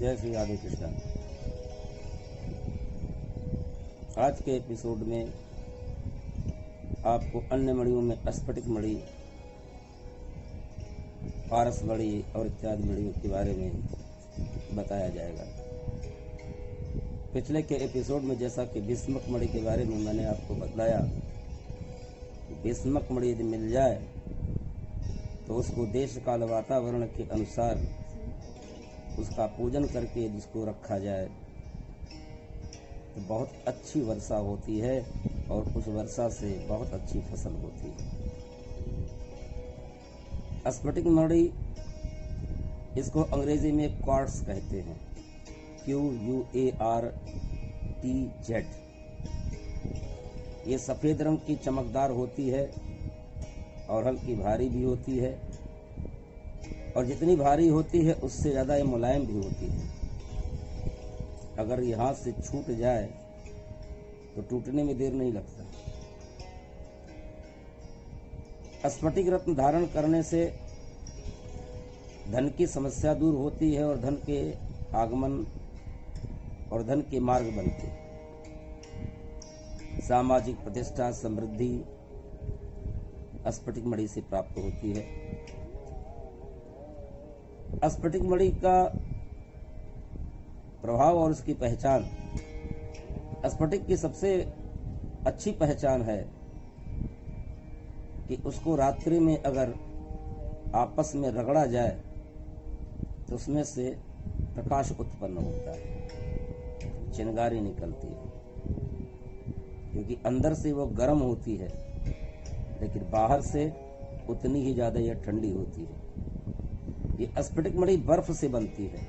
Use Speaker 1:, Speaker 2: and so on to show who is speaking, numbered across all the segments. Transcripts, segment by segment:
Speaker 1: जय श्री राधे कृष्ण। आज के एपिसोड में आपको अन्य मणियों में स्फटिक मणि, पारस मणि और इत्यादि मणियों के बारे में बताया जाएगा। पिछले के एपिसोड में जैसा कि भीष्मक मणि के बारे में मैंने आपको बताया, भीष्मक मणि यदि मिल जाए तो उसको देश काल वातावरण के अनुसार उसका पूजन करके यदि उसको रखा जाए तो बहुत अच्छी वर्षा होती है और उस वर्षा से बहुत अच्छी फसल होती है। स्फटिक मणि, इसको अंग्रेजी में क्वार्ट्ज कहते हैं, QUARTZ। ये सफ़ेद रंग की चमकदार होती है और हल्की भारी भी होती है, और जितनी भारी होती है उससे ज़्यादा ये मुलायम भी होती है। अगर ये हाथ से छूट जाए तो टूटने में देर नहीं लगता। स्फटिक रत्न धारण करने से धन की समस्या दूर होती है और धन के आगमन और धन के मार्ग बनते हैं। सामाजिक प्रतिष्ठा, समृद्धि स्फटिक मणि से प्राप्त होती है। स्फटिक मणि का प्रभाव और उसकी पहचान, स्फटिक की सबसे अच्छी पहचान है कि उसको रात्रि में अगर आपस में रगड़ा जाए तो उसमें से प्रकाश उत्पन्न होता है, चिंगारी निकलती है, क्योंकि अंदर से वो गर्म होती है लेकिन बाहर से उतनी ही ज़्यादा यह ठंडी होती है। ये स्फटिक मणि बर्फ से बनती है,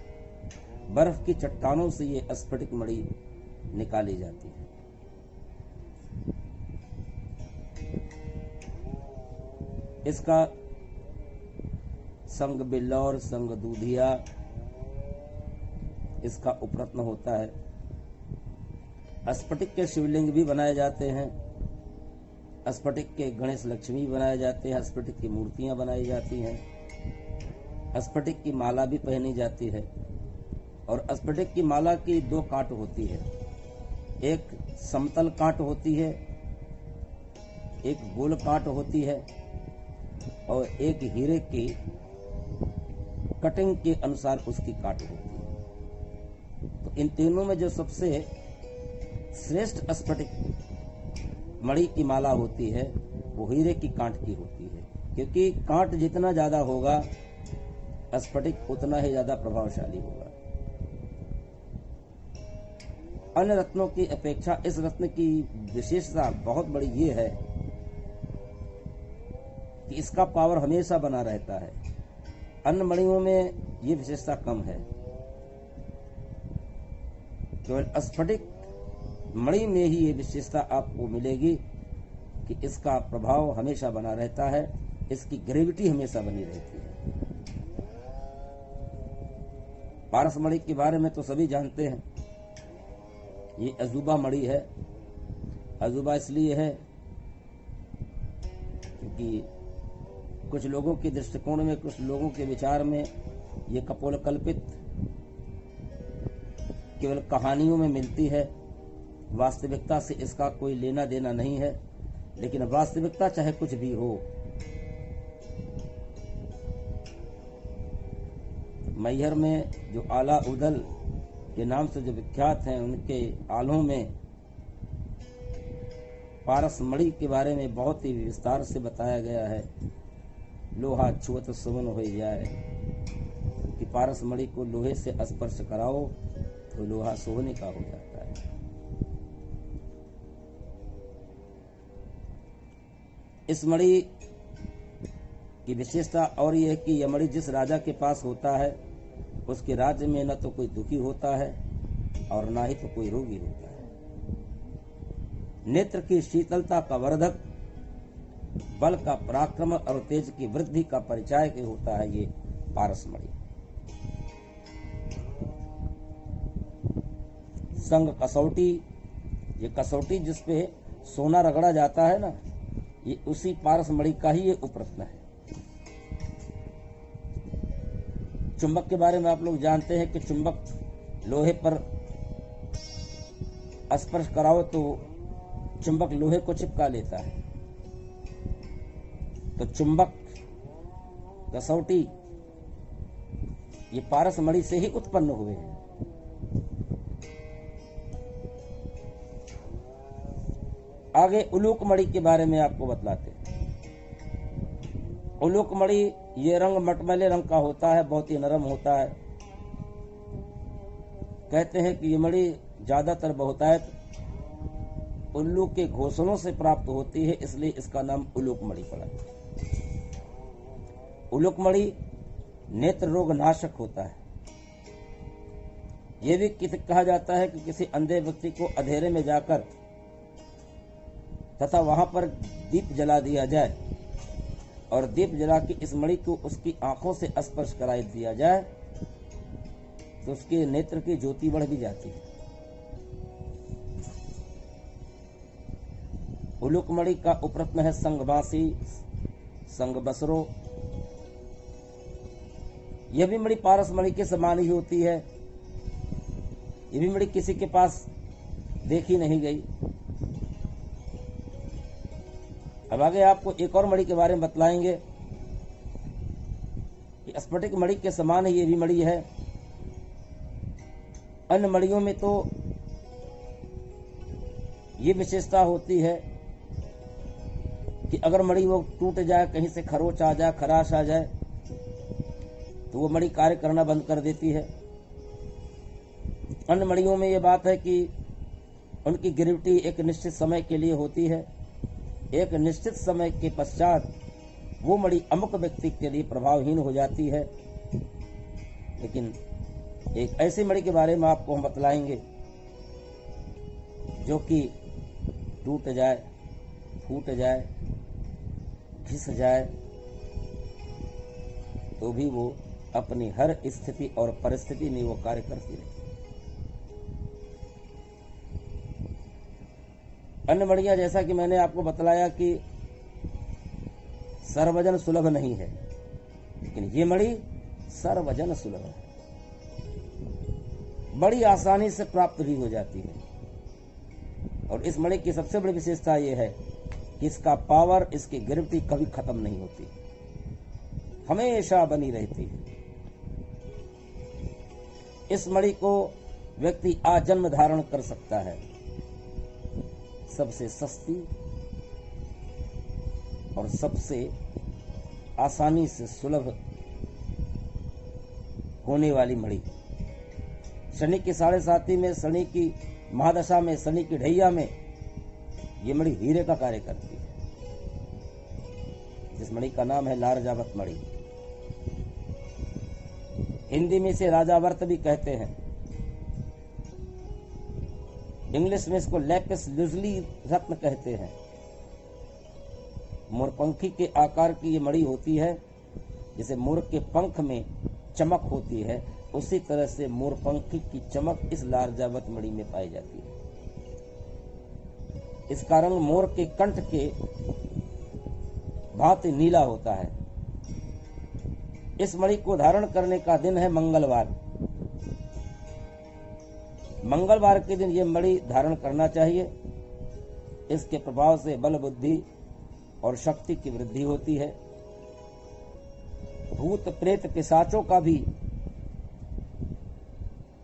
Speaker 1: बर्फ की चट्टानों से ये स्फटिक मणि निकाली जाती है। इसका संग बिल्लौर, संग दूधिया इसका उपरत्न होता है। स्फटिक के शिवलिंग भी बनाए जाते हैं, स्फटिक के गणेश लक्ष्मी बनाए जाते हैं, स्फटिक की मूर्तियां बनाई जाती हैं, स्फटिक की माला भी पहनी जाती है। और स्फटिक की माला की दो काट होती है, एक समतल काट होती है, एक गोल काट होती है, और एक हीरे की कटिंग के अनुसार उसकी काट होती है। तो इन तीनों में जो सबसे श्रेष्ठ स्फटिक मणि की माला होती है वो हीरे की कांट की होती है, क्योंकि कांट जितना ज्यादा होगा स्फटिक उतना ही ज्यादा प्रभावशाली होगा। अन्य रत्नों की अपेक्षा इस रत्न की विशेषता बहुत बड़ी ये है कि इसका पावर हमेशा बना रहता है। अन्य मणियों में ये विशेषता कम है, केवल स्फटिक मणि में ही ये विशेषता आपको मिलेगी कि इसका प्रभाव हमेशा बना रहता है, इसकी ग्रेविटी हमेशा बनी रहती है। पारस मणि के बारे में तो सभी जानते हैं, ये अजूबा मणि है। अजूबा इसलिए है क्योंकि कुछ लोगों के दृष्टिकोण में, कुछ लोगों के विचार में ये कपोलकल्पित केवल कहानियों में मिलती है, वास्तविकता से इसका कोई लेना देना नहीं है। लेकिन वास्तविकता चाहे कुछ भी हो, मैहर में जो आला उदल के नाम से जो विख्यात हैं, उनके आलों में पारस मणि के बारे में बहुत ही विस्तार से बताया गया है। लोहा छुअत सुमन हो जाए, कि पारस मणि को लोहे से स्पर्श कराओ तो लोहा सोने का हो जाता है। इस मणि की विशेषता और यह है कि यह मणि जिस राजा के पास होता है उसके राज्य में न तो कोई दुखी होता है और ना ही तो कोई रोगी होता है। नेत्र की शीतलता का वर्धक, बल का पराक्रम और तेज की वृद्धि का परिचायक होता है ये पारस मणि। संग कसौटी, ये कसौटी जिसपे सोना रगड़ा जाता है ना, ये उसी पारस मणि का ही ये उपरत्न है। चुंबक के बारे में आप लोग जानते हैं कि चुंबक लोहे पर स्पर्श कराओ तो चुंबक लोहे को चिपका लेता है। तो चुंबक कसौटी ये पारस मणि से ही उत्पन्न हुए हैं। आगे उलूक मणि के बारे में आपको बतलाते हैं। उलूक मणि ये रंग मटमैले रंग का होता है, बहुत ही नरम होता है। कहते हैं कि ये मणि ज्यादातर बहुतायत उल्लू के घोंसलों से प्राप्त होती है, इसलिए इसका नाम उलूक मणि पड़ा। उलूक मणि नेत्र रोग नाशक होता है। यह भी कहा जाता है कि किसी अंधे व्यक्ति को अंधेरे में जाकर तथा वहां पर दीप जला दिया जाए और दीप जला के इस मणि को उसकी आंखों से स्पर्श कराई दिया जाए तो उसके नेत्र की ज्योति बढ़ भी जाती है। उलूक मणि का उपरत्न है संगबासी, संगबसरो। यह भी मणि पारस मणि के समान ही होती है। यह भी मणि किसी के पास देखी नहीं गई। अब आगे आपको एक और मणि के बारे में बतलाएंगे कि स्फटिक मणि के समान ही ये भी मणि है। अन्य मणियों में तो ये विशेषता होती है कि अगर मणि वो टूट जाए, कहीं से खरोच आ जाए, खराश आ जाए, तो वो मणि कार्य करना बंद कर देती है। अन्य मणियों में ये बात है कि उनकी गिरफ्टी एक निश्चित समय के लिए होती है। एक निश्चित समय के पश्चात वो मणि अमुक व्यक्ति के लिए प्रभावहीन हो जाती है। लेकिन एक ऐसी मणि के बारे में आपको हम बतलाएंगे जो कि टूट जाए, फूट जाए, घिस जाए तो भी वो अपनी हर स्थिति और परिस्थिति में वो कार्य करती रहे। अन्य मणियां जैसा कि मैंने आपको बतलाया कि सर्वजन सुलभ नहीं है, लेकिन ये मणि सर्वजन सुलभ है, बड़ी आसानी से प्राप्त भी हो जाती है। और इस मणि की सबसे बड़ी विशेषता यह है कि इसका पावर, इसकी गिरफ्टी कभी खत्म नहीं होती, हमेशा बनी रहती है। इस मणि को व्यक्ति आजन्म धारण कर सकता है। सबसे सस्ती और सबसे आसानी से सुलभ होने वाली मणि। शनि की 7.5 में, शनि की महादशा में, शनि की ढैया में ये मणि हीरे का कार्य करती है, जिस मणि का नाम है लार्जावत मणि। हिंदी में इसे राजावर्त भी कहते हैं। इंग्लिश में इसको लैपिस लुजली रत्न कहते हैं। मोरपंखी के आकार की ये मणि होती है। जैसे मोर के पंख में चमक होती है, उसी तरह से मोरपंखी की चमक इस लार्जावत मणि में पाई जाती है। इसका रंग मोर के कंठ के भांति नीला होता है। इस मणि को धारण करने का दिन है मंगलवार। मंगलवार के दिन ये मणि धारण करना चाहिए। इसके प्रभाव से बल, बुद्धि और शक्ति की वृद्धि होती है। भूत प्रेत पिशाचों का भी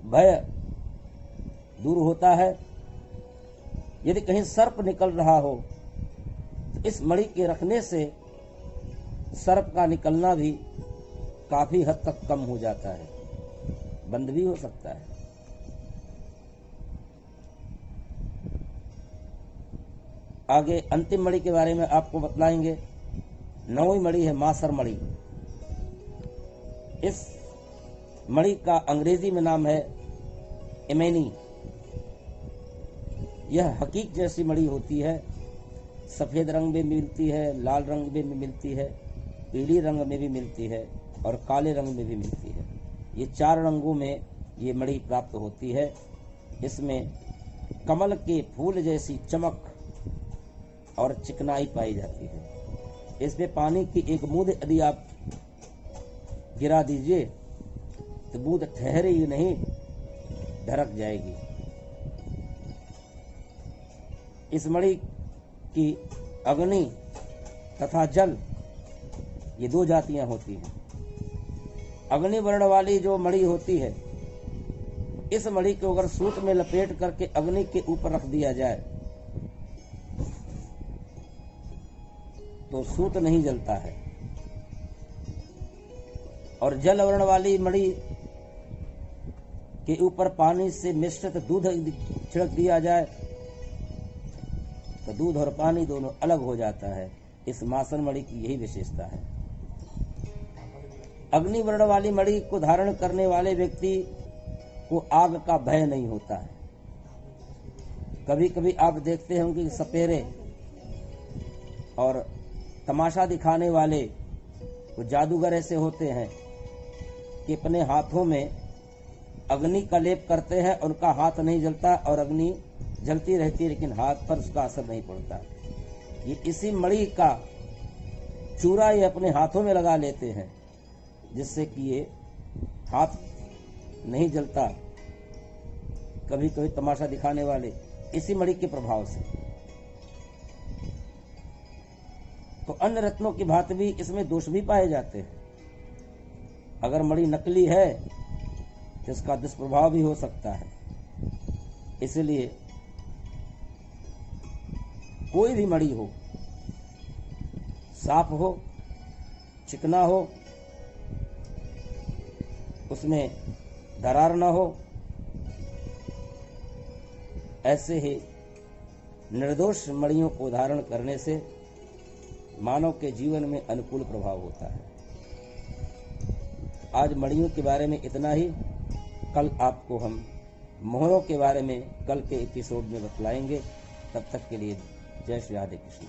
Speaker 1: भय दूर होता है। यदि कहीं सर्प निकल रहा हो तो इस मणि के रखने से सर्प का निकलना भी काफी हद तक कम हो जाता है, बंद भी हो सकता है। आगे अंतिम मणि के बारे में आपको बतलाएंगे। 9वीं मणि है मासर मणि। इस मणि का अंग्रेजी में नाम है एमेनी। यह हकीक जैसी मणि होती है। सफेद रंग में मिलती है, लाल रंग में भी मिलती है, पीली रंग में भी मिलती है और काले रंग में भी मिलती है। ये 4 रंगों में ये मणि प्राप्त होती है। इसमें कमल के फूल जैसी चमक और चिकनाई पाई जाती है। इसमें पानी की एक बूंद यदि आप गिरा दीजिए तो बूंद ठहरे ही नहीं, ढरक जाएगी। इस मणि की अग्नि तथा जल, ये दो जातियां होती हैं। अग्नि वर्ण वाली जो मणि होती है, इस मणि को अगर सूत में लपेट करके अग्नि के ऊपर रख दिया जाए तो सूत नहीं जलता है। और जल वर्ण वाली मणि के ऊपर पानी से मिश्रित दूध छिड़क दिया जाए तो दूध और पानी दोनों अलग हो जाता है। इस मासन मणि की यही विशेषता है। अग्नि वर्ण वाली मणि को धारण करने वाले व्यक्ति को आग का भय नहीं होता है। कभी कभी आप देखते होंगे कि सपेरे और तमाशा दिखाने वाले वो जादूगर ऐसे होते हैं कि अपने हाथों में अग्नि का लेप करते हैं, उनका हाथ नहीं जलता और अग्नि जलती रहती है लेकिन हाथ पर उसका असर नहीं पड़ता। ये इसी मणि का चूरा ये अपने हाथों में लगा लेते हैं जिससे कि ये हाथ नहीं जलता। कभी कभी तमाशा दिखाने वाले इसी मणि के प्रभाव से। तो अन्य रत्नों की भांति भी इसमें दोष भी पाए जाते हैं। अगर मणि नकली है तो इसका दुष्प्रभाव भी हो सकता है। इसलिए कोई भी मणि हो, साफ हो, चिकना हो, उसमें दरार न हो, ऐसे ही निर्दोष मणियों को धारण करने से मानव के जीवन में अनुकूल प्रभाव होता है। आज मणियों के बारे में इतना ही। कल आपको हम मोहरों के बारे में कल के एपिसोड में बतलाएंगे। तब तक के लिए जय श्री राधे कृष्ण।